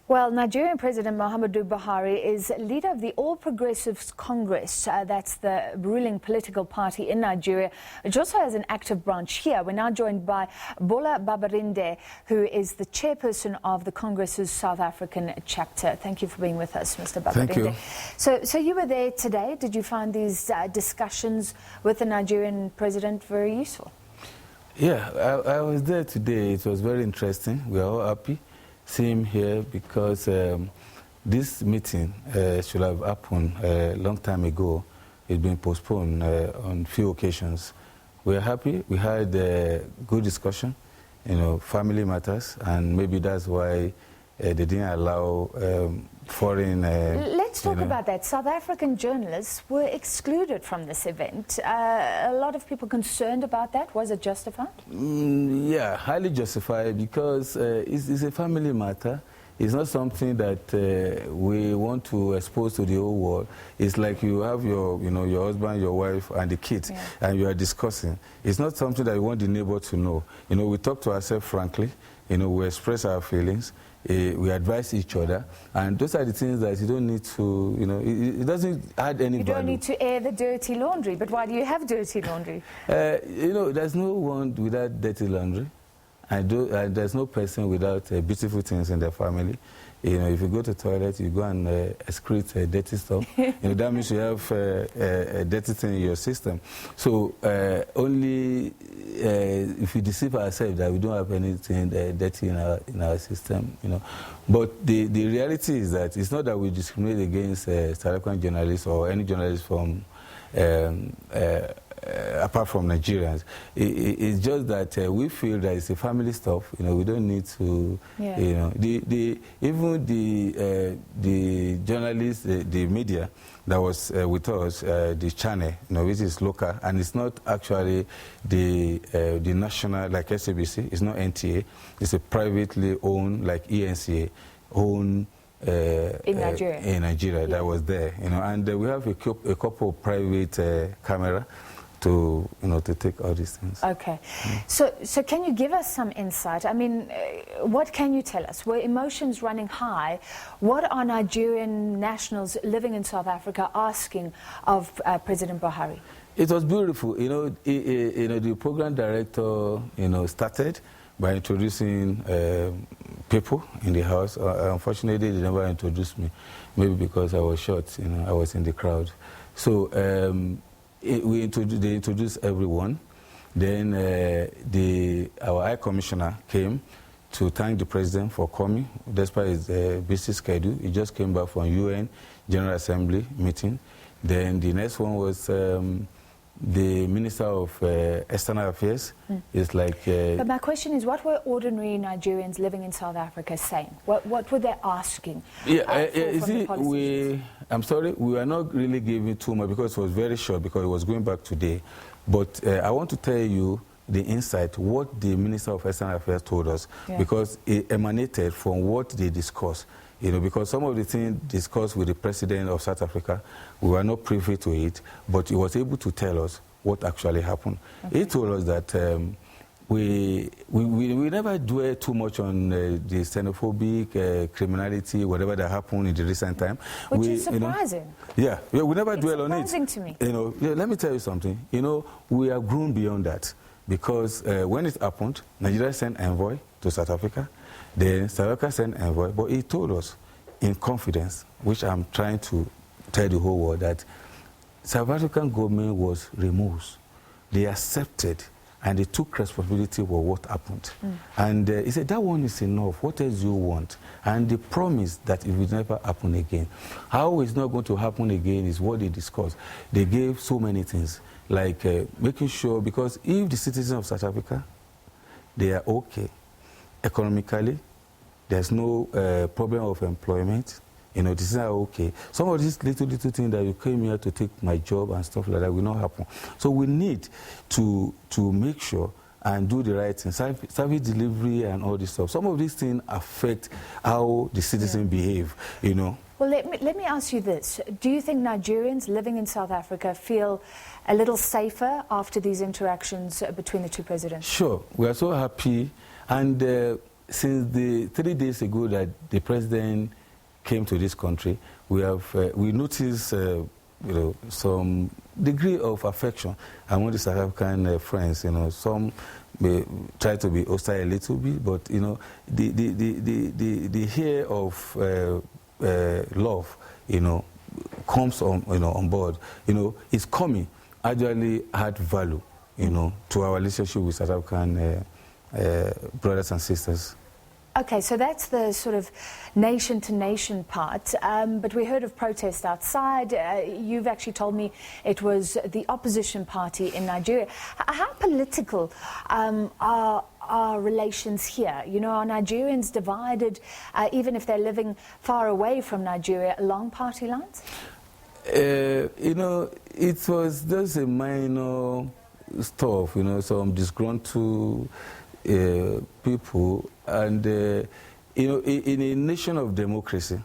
Well, Nigerian President Muhammadu Buhari is leader of the All Progressives Congress. That's the ruling political party in Nigeria, which also has an active branch here. We're now joined by Bola Babarinde, who is the chairperson of the Congress's South African chapter. Thank you for being with us, Mr. Babarinde. Thank you. So you were there today. Did you find these discussions with the Nigerian president very useful? Yeah, I was there today. It was very interesting. We are all happy. See him here because this meeting should have happened a long time ago. It's been postponed on few occasions. We're happy. We had a good discussion, family matters, and maybe that's why they didn't allow foreign... Let's talk about that. South African journalists were excluded from this event. A lot of people concerned about that. Was it justified? Yeah, highly justified because it's a family matter. It's not something that we want to expose to the whole world. It's like you have your husband, your wife, and the kids, and you are discussing. It's not something that you want the neighbor to know. We talk to ourselves frankly. We express our feelings. We advise each other, and those are the things that you don't need to, it doesn't add any value. You don't need to air the dirty laundry, but why do you have dirty laundry? There's no one without dirty laundry, and there's no person without beautiful things in their family. If you go to the toilet, you go and excrete dirty stuff. That means you have a dirty thing in your system. So only if we deceive ourselves that we don't have anything dirty in our system, But the reality is that it's not that we discriminate against South African journalists or any journalists from apart from Nigerians. It's just that we feel that it's a family stuff. We don't need to, even the journalists, the media that was with us, the channel, which is local, and it's not actually the national, like SABC, it's not NTA, it's a privately owned, like ENCA, owned in Nigeria, that was there, and we have a couple of private camera to take all these things. Okay, so can you give us some insight? I mean, what can you tell us? Were emotions running high? What are Nigerian nationals living in South Africa asking of President Buhari? It was beautiful. The program director, started by introducing people in the house. Unfortunately, they never introduced me, maybe because I was short. I was in the crowd. So. They introduced everyone. Then our High Commissioner came to thank the President for coming, despite his busy schedule. He just came back from UN General Assembly meeting. Then the next one was the Minister of External Affairs. It's like... But my question is, what were ordinary Nigerians living in South Africa saying? What were they asking? I'm sorry, we were not really giving too much because it was very short, because it was going back today. But I want to tell you the insight, what the Minister of External Affairs told us, because it emanated from what they discussed. Because some of the things discussed with the President of South Africa, we were not privy to it, but he was able to tell us what actually happened. Okay. He told us that we never dwell too much on the xenophobic criminality, whatever that happened in the recent time. Which is surprising. We never dwell on it. It's surprising to me. Let me tell you something. We have grown beyond that, because when it happened, Nigeria sent envoy to South Africa. Then South Africa sent envoy, but he told us in confidence, which I'm trying to tell the whole world, that South African government was removed. They accepted and they took responsibility for what happened. And he said, that one is enough. What else do you want? And they promised that it will never happen again. How it's not going to happen again is what they discussed. They gave so many things, like making sure, because if the citizens of South Africa, they are okay economically, there's no problem of employment, this is okay. Some of these little things that you came here to take my job and stuff like that will not happen. So we need to make sure and do the right thing, service delivery and all this stuff. Some of these things affect how the citizens behave, Well, let me ask you this. Do you think Nigerians living in South Africa feel a little safer after these interactions between the two presidents? Sure. We are so happy. And since the 3 days ago that the president came to this country, we noticed some degree of affection among the South African friends. Some may try to be hostile a little bit, but the air of love, comes on board. It's coming. Actually, add value, to our relationship with South African brothers and sisters. Okay, so that's the sort of nation-to-nation part, but we heard of protest outside. You've actually told me it was the opposition party in Nigeria. How political are relations here? Are Nigerians divided, even if they're living far away from Nigeria, along party lines? It was just a minor stuff, some disgruntled people, and in a nation of democracy,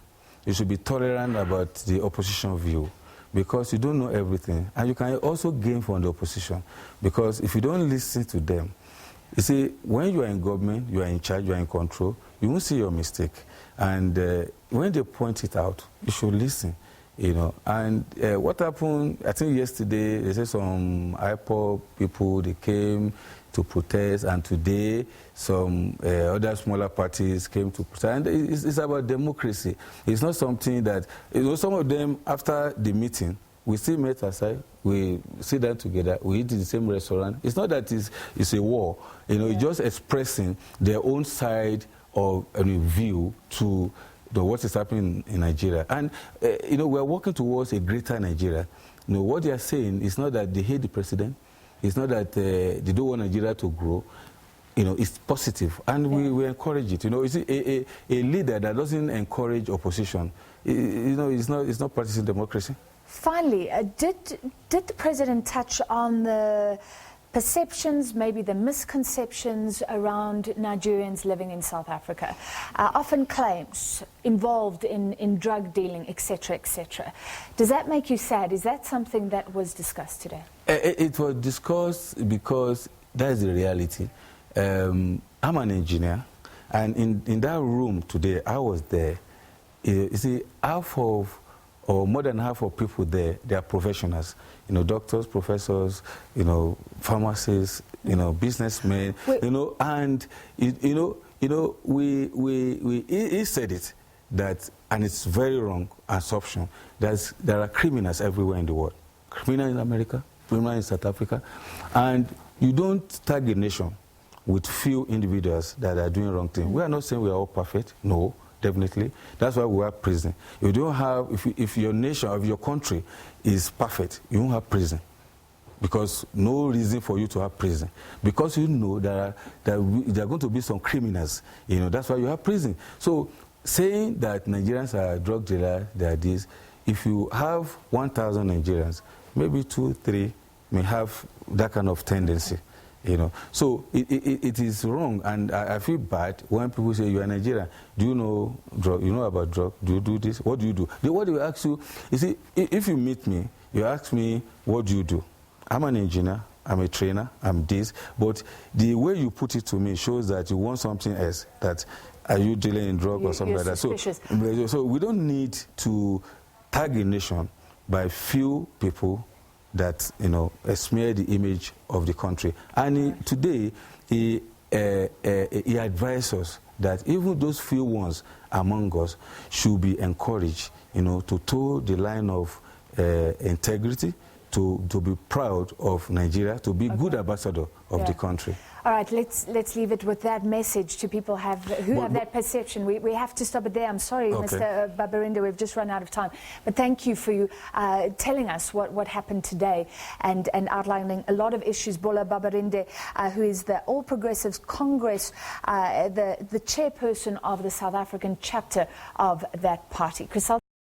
you should be tolerant about the opposition view, because you don't know everything, and you can also gain from the opposition, because if you don't listen to them, you see, when you are in government, you are in charge, you are in control, you won't see your mistake, and when they point it out, you should listen. And what happened, I think yesterday, they said some IPOB people, they came to protest, and today some other smaller parties came to protest. And it's about democracy. It's not something that, some of them, after the meeting, we still met aside, we sit down together, we eat in the same restaurant. It's not that it's a war. It's just expressing their own side of view to what is happening in Nigeria. And, we're working towards a greater Nigeria. What they are saying is not that they hate the president. It's not that they don't want Nigeria to grow. It's positive. And we encourage it. A leader that doesn't encourage opposition, it's not practicing democracy. Finally, did the president touch on the perceptions, maybe the misconceptions around Nigerians living in South Africa? Often claims involved in drug dealing, etc., etc. Does that make you sad? Is that something that was discussed today? It was discussed because that is the reality. I'm an engineer, and in that room today, I was there. You see, more than half of people there, they are professionals. Doctors, professors, pharmacists, businessmen, and he said it, that, and it's very wrong assumption, there are criminals everywhere in the world. Criminal in America, criminal in South Africa, and you don't tag a nation with few individuals that are doing wrong things. We are not saying we are all perfect, no. Definitely. That's why we have prison. You don't have, if your nation, if your country is perfect, you won't have prison. Because no reason for you to have prison. Because that there are going to be some criminals. That's why you have prison. So saying that Nigerians are drug dealers, they are this, if you have 1,000 Nigerians, maybe 2, 3 may have that kind of tendency. So it is wrong, and I feel bad when people say, you are Nigerian, do you know drug, you know about drug, do you do this, what do you do? What they will ask you, see, if you meet me, you ask me, what do you do? I'm an engineer, I'm a trainer, I'm this, but the way you put it to me shows that you want something else, that are you dealing in drug or something like that. So we don't need to tag a nation by few people that smear the image of the country. And today he advised us that even those few ones among us should be encouraged, to toe the line of integrity, to be proud of Nigeria, to be good ambassador of the country. All right, let's leave it with that message to people who have that perception. We have to stop it there. I'm sorry, Mr. Babarinde, we've just run out of time. But thank you for you telling us what happened today and outlining a lot of issues. Bola Babarinde, who is the All Progressives Congress, the chairperson of the South African chapter of that party.